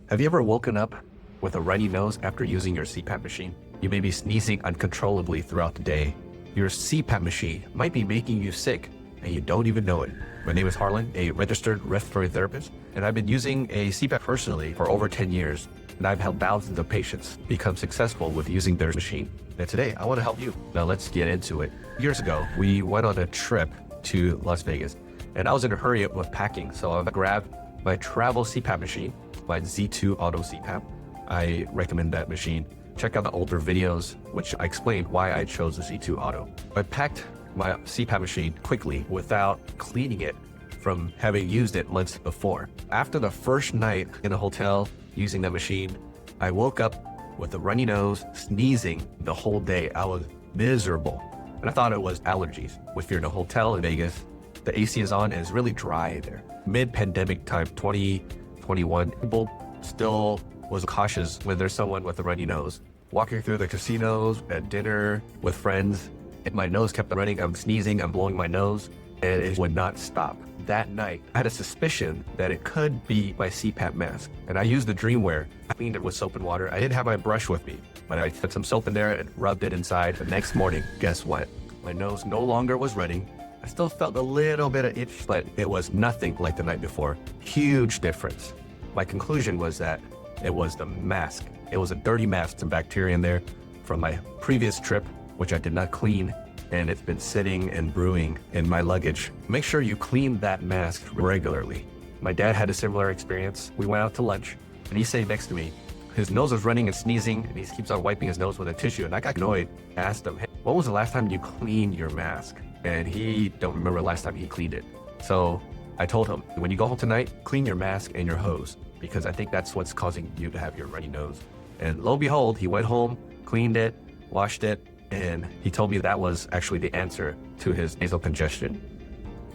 Have you ever woken up with a runny nose after using your CPAP machine? You may be sneezing uncontrollably throughout the day. Your CPAP machine might be making you sick and you don't even know it. My name is Harlan, a registered respiratory therapist, and I've been using a CPAP personally for over 10 years, and I've helped thousands of patients become successful with using their machine. And today, I want to help you. Now let's get into it. Years ago, we went on a trip to Las Vegas, and I was in a hurry with packing, so I grabbed my travel CPAP machine, my Z2 Auto CPAP. I recommend that machine. Check out the older videos, which I explained why I chose the Z2 Auto. I packed my CPAP machine quickly without cleaning it from having used it months before. After the first night in a hotel using that machine, I woke up with a runny nose, sneezing the whole day. I was miserable, and I thought it was allergies. If you're in a hotel in Vegas, the AC is on and it's really dry there. Mid-pandemic time, 2021, people still was cautious when there's someone with a runny nose. Walking through the casinos, at dinner, with friends, and my nose kept running. I'm sneezing, I'm blowing my nose, and it would not stop. That night, I had a suspicion that it could be my CPAP mask, and I used the Dreamwear. I cleaned it with soap and water. I didn't have my brush with me, but I put some soap in there and rubbed it inside. The next morning, guess what? My nose no longer was running. I still felt a little bit of itch, but it was nothing like the night before. Huge difference. My conclusion was that it was the mask. It was a dirty mask, some bacteria in there from my previous trip, which I did not clean, and it's been sitting and brewing in my luggage. Make sure you clean that mask regularly. My dad had a similar experience. We went out to lunch, and he sat next to me. His nose was running and sneezing, and he keeps on wiping his nose with a tissue, and I got annoyed. I asked him, hey, when was the last time you cleaned your mask? And he don't remember the last time he cleaned it. So I told him, when you go home tonight, clean your mask and your hose, because I think that's what's causing you to have your runny nose. And lo and behold, he went home, cleaned it, washed it, and he told me that was actually the answer to his nasal congestion.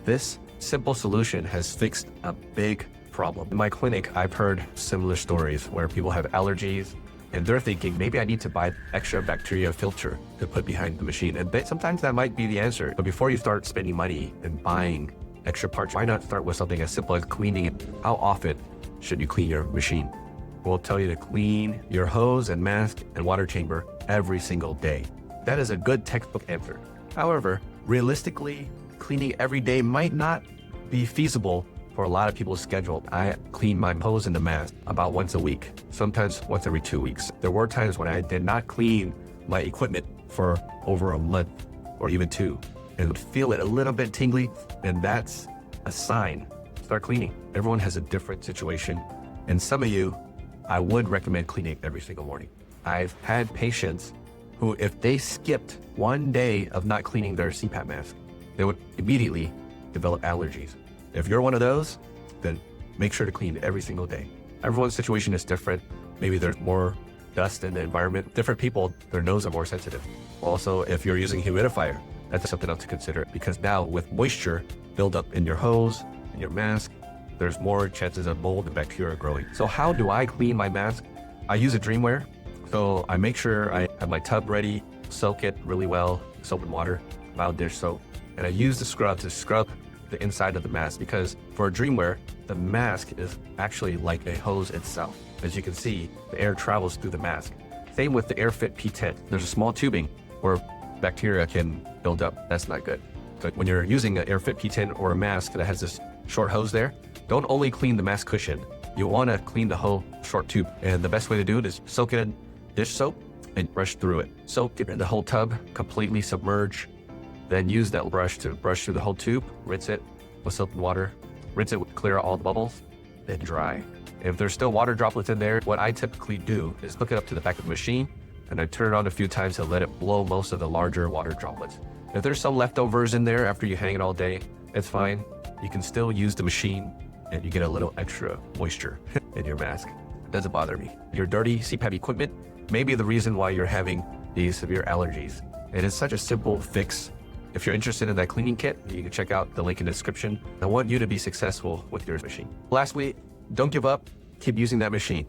This simple solution has fixed a big problem. In my clinic, I've heard similar stories where people have allergies and they're thinking, maybe I need to buy extra bacteria filter to put behind the machine. And sometimes that might be the answer. But before you start spending money and buying extra parts, why not start with something as simple as cleaning it? How often should you clean your machine? We'll tell you to clean your hose and mask and water chamber every single day. That is a good textbook answer. However, realistically, cleaning every day might not be feasible for a lot of people's schedule. I clean my hose and the mask about once a week, sometimes once every 2 weeks. There were times when I did not clean my equipment for over a month or even 2, and would feel it a little bit tingly, and that's a sign. Start cleaning. Everyone has a different situation, and some of you, I would recommend cleaning every single morning. I've had patients who, if they skipped one day of not cleaning their CPAP mask, they would immediately develop allergies. If you're one of those, then make sure to clean every single day. Everyone's situation is different. Maybe there's more dust in the environment. Different people, their nose are more sensitive. Also, if you're using a humidifier, that's something else to consider, because now with moisture buildup in your hose, in your mask, there's more chances of mold and bacteria growing. So how do I clean my mask? I use a Dreamwear. So I make sure I have my tub ready, soak it really well, soap and water, mild dish soap. And I use the scrub to scrub the inside of the mask, because for a Dreamwear, the mask is actually like a hose itself. As you can see, the air travels through the mask. Same with the AirFit P10. There's a small tubing where bacteria can build up. That's not good. But when you're using an AirFit P10 or a mask that has this short hose there, don't only clean the mask cushion. You want to clean the whole short tube. And the best way to do it is soak it in dish soap and brush through it. Soak it in the whole tub, completely submerge. Then use that brush to brush through the whole tube, rinse it with soap and water, rinse it, clear out all the bubbles, then dry. If there's still water droplets in there, what I typically do is hook it up to the back of the machine, and I turn it on a few times to let it blow most of the larger water droplets. If there's some leftovers in there after you hang it all day, it's fine. You can still use the machine and you get a little extra moisture in your mask. It doesn't bother me. Your dirty CPAP equipment may be the reason why you're having these severe allergies. It is such a simple fix. If you're interested in that cleaning kit, you can check out the link in the description. I want you to be successful with your machine. Lastly, don't give up. Keep using that machine.